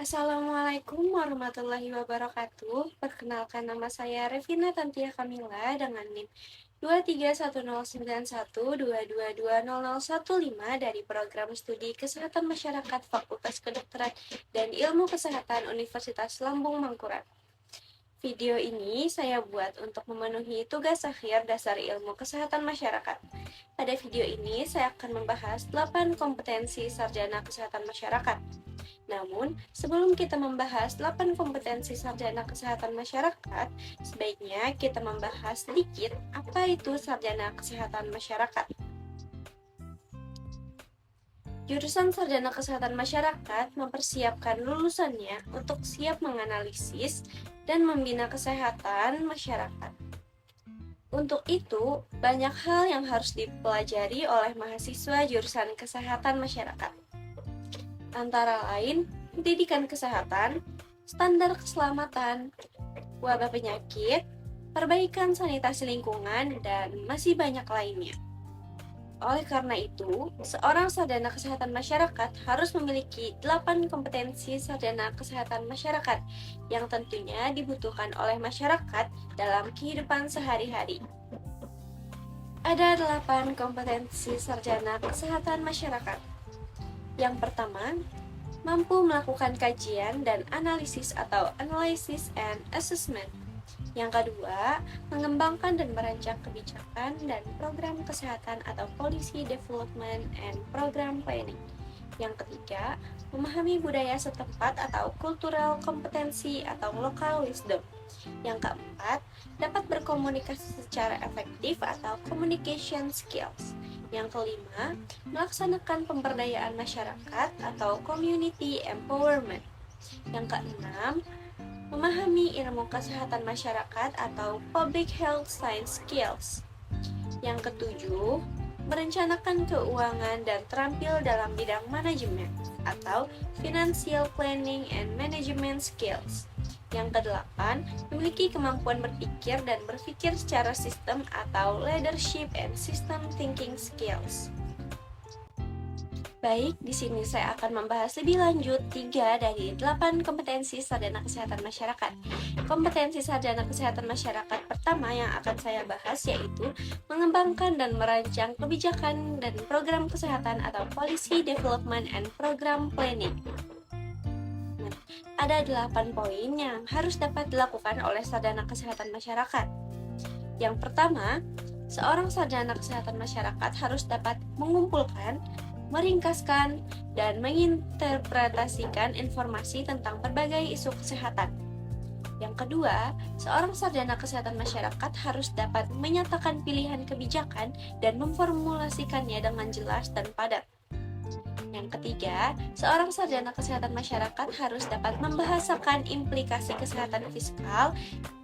Assalamualaikum warahmatullahi wabarakatuh. Perkenalkan, nama saya Revina Tantia Kamila dengan NIM 2310912220015 dari Program Studi Kesehatan Masyarakat Fakultas Kedokteran dan Ilmu Kesehatan Universitas Lambung Mangkurat. Video ini saya buat untuk memenuhi tugas akhir dasar ilmu kesehatan masyarakat. Pada video ini saya akan membahas 8 kompetensi sarjana kesehatan masyarakat. Namun, sebelum kita membahas 8 kompetensi sarjana kesehatan masyarakat, sebaiknya kita membahas sedikit apa itu sarjana kesehatan masyarakat. Jurusan Sarjana Kesehatan Masyarakat mempersiapkan lulusannya untuk siap menganalisis dan membina kesehatan masyarakat. Untuk itu, banyak hal yang harus dipelajari oleh mahasiswa jurusan Kesehatan Masyarakat. Antara lain, pendidikan kesehatan, standar keselamatan, wabah penyakit, perbaikan sanitasi lingkungan, dan masih banyak lainnya. Oleh karena itu, seorang sarjana kesehatan masyarakat harus memiliki 8 kompetensi sarjana kesehatan masyarakat yang tentunya dibutuhkan oleh masyarakat dalam kehidupan sehari-hari. Ada 8 kompetensi sarjana kesehatan masyarakat. Yang pertama, mampu melakukan kajian dan analisis atau analysis and assessment. Yang kedua, mengembangkan dan merancang kebijakan dan program kesehatan atau policy development and program planning. Yang ketiga, memahami budaya setempat atau cultural kompetensi atau local wisdom. Yang keempat, dapat berkomunikasi secara efektif atau communication skills. Yang kelima, melaksanakan pemberdayaan masyarakat atau community empowerment. Yang keenam, memahami ilmu kesehatan masyarakat atau public health science skills. Yang ketujuh, merencanakan keuangan dan terampil dalam bidang manajemen atau financial planning and management skills. Yang kedelapan, memiliki kemampuan berpikir dan berpikir secara sistem atau leadership and system thinking skills. Baik, di sini saya akan membahas lebih lanjut 3 dari 8 kompetensi sarjana kesehatan masyarakat. Kompetensi sarjana kesehatan masyarakat pertama yang akan saya bahas yaitu mengembangkan dan merancang kebijakan dan program kesehatan atau policy development and program planning. Nah, ada 8 poin yang harus dapat dilakukan oleh sarjana kesehatan masyarakat. Yang pertama, seorang sarjana kesehatan masyarakat harus dapat mengumpulkan, meringkaskan, dan menginterpretasikan informasi tentang berbagai isu kesehatan. Yang kedua, seorang sarjana kesehatan masyarakat harus dapat menyatakan pilihan kebijakan dan memformulasikannya dengan jelas dan padat. Yang ketiga, seorang sarjana kesehatan masyarakat harus dapat membahasakan implikasi kesehatan fiskal,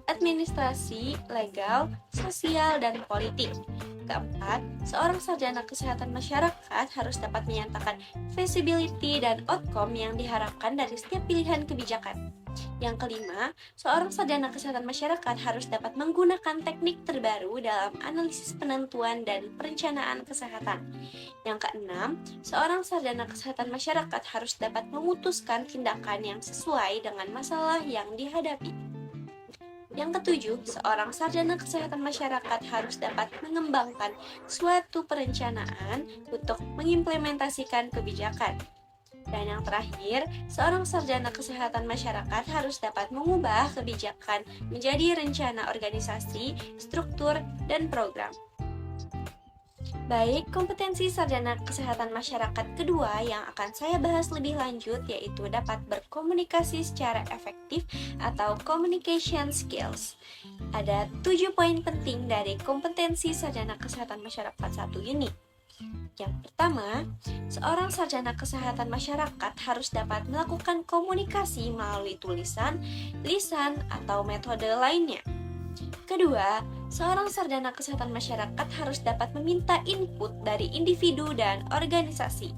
administrasi, legal, sosial, dan politik. Keempat, seorang sarjana kesehatan masyarakat harus dapat menyatakan feasibility dan outcome yang diharapkan dari setiap pilihan kebijakan. Yang kelima, seorang sarjana kesehatan masyarakat harus dapat menggunakan teknik terbaru dalam analisis penentuan dan perencanaan kesehatan. Yang keenam, seorang sarjana kesehatan masyarakat harus dapat memutuskan tindakan yang sesuai dengan masalah yang dihadapi. Yang ketujuh, seorang sarjana kesehatan masyarakat harus dapat mengembangkan suatu perencanaan untuk mengimplementasikan kebijakan. Dan yang terakhir, seorang sarjana kesehatan masyarakat harus dapat mengubah kebijakan menjadi rencana organisasi, struktur, dan program. Baik, kompetensi sarjana kesehatan masyarakat kedua yang akan saya bahas lebih lanjut yaitu dapat berkomunikasi secara efektif atau communication skills. Ada 7 poin penting dari kompetensi sarjana kesehatan masyarakat satu ini. Yang pertama, seorang sarjana kesehatan masyarakat harus dapat melakukan komunikasi melalui tulisan, lisan, atau metode lainnya. Kedua, seorang sarjana kesehatan masyarakat harus dapat meminta input dari individu dan organisasi.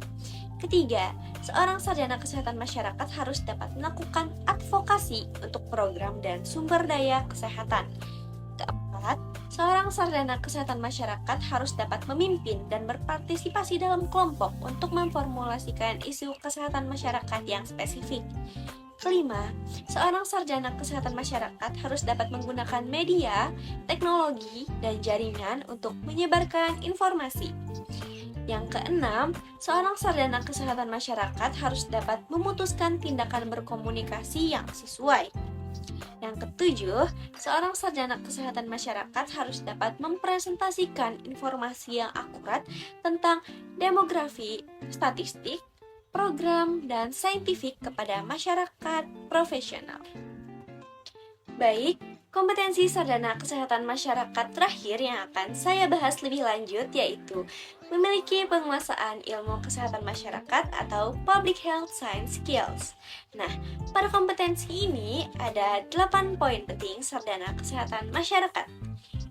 Ketiga, seorang sarjana kesehatan masyarakat harus dapat melakukan advokasi untuk program dan sumber daya kesehatan. Keempat, seorang sarjana kesehatan masyarakat harus dapat memimpin dan berpartisipasi dalam kelompok untuk memformulasikan isu kesehatan masyarakat yang spesifik. Kelima, seorang sarjana kesehatan masyarakat harus dapat menggunakan media, teknologi, dan jaringan untuk menyebarkan informasi. Yang keenam, seorang sarjana kesehatan masyarakat harus dapat memutuskan tindakan berkomunikasi yang sesuai. Yang ketujuh, seorang sarjana kesehatan masyarakat harus dapat mempresentasikan informasi yang akurat tentang demografi, statistik, program, dan saintifik kepada masyarakat profesional. Baik, kompetensi sarjana kesehatan masyarakat terakhir yang akan saya bahas lebih lanjut yaitu memiliki penguasaan ilmu kesehatan masyarakat atau Public Health Science Skills. Nah, pada kompetensi ini ada 8 poin penting sarjana kesehatan masyarakat.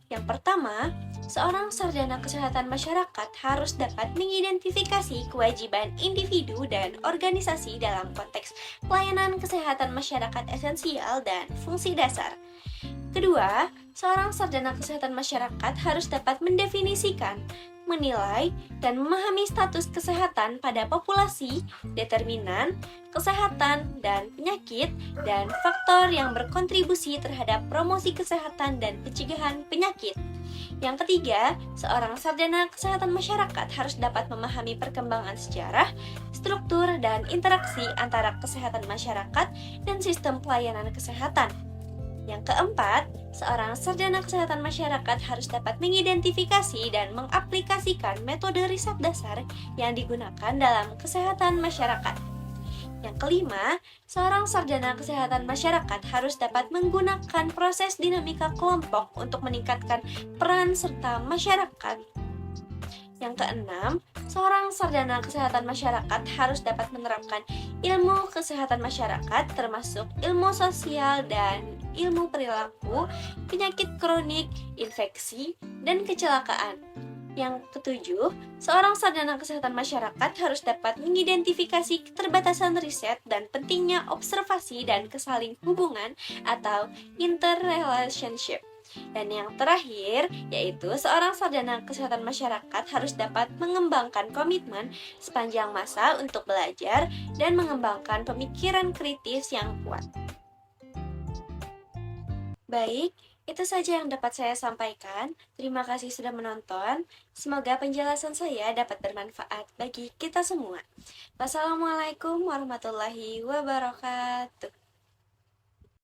Yang pertama, seorang sarjana kesehatan masyarakat harus dapat mengidentifikasi kewajiban individu dan organisasi dalam konteks pelayanan kesehatan masyarakat esensial dan fungsi dasar. Kedua, seorang sarjana kesehatan masyarakat harus dapat mendefinisikan, menilai, dan memahami status kesehatan pada populasi, determinan, kesehatan, dan penyakit, dan faktor yang berkontribusi terhadap promosi kesehatan dan pencegahan penyakit. Yang ketiga, seorang sarjana kesehatan masyarakat harus dapat memahami perkembangan sejarah, struktur, dan interaksi antara kesehatan masyarakat dan sistem pelayanan kesehatan. Yang keempat, seorang sarjana kesehatan masyarakat harus dapat mengidentifikasi dan mengaplikasikan metode riset dasar yang digunakan dalam kesehatan masyarakat. Yang kelima, seorang sarjana kesehatan masyarakat harus dapat menggunakan proses dinamika kelompok untuk meningkatkan peran serta masyarakat. Yang keenam, seorang sarjana kesehatan masyarakat harus dapat menerapkan ilmu kesehatan masyarakat termasuk ilmu sosial dan ilmu perilaku, penyakit kronik, infeksi, dan kecelakaan. Yang ketujuh, seorang sarjana kesehatan masyarakat harus dapat mengidentifikasi keterbatasan riset dan pentingnya observasi dan kesaling hubungan atau interrelationship. Dan yang terakhir, yaitu seorang sarjana kesehatan masyarakat harus dapat mengembangkan komitmen sepanjang masa untuk belajar dan mengembangkan pemikiran kritis yang kuat. Baik, itu saja yang dapat saya sampaikan. Terima kasih sudah menonton. Semoga penjelasan saya dapat bermanfaat bagi kita semua. Wassalamualaikum warahmatullahi wabarakatuh.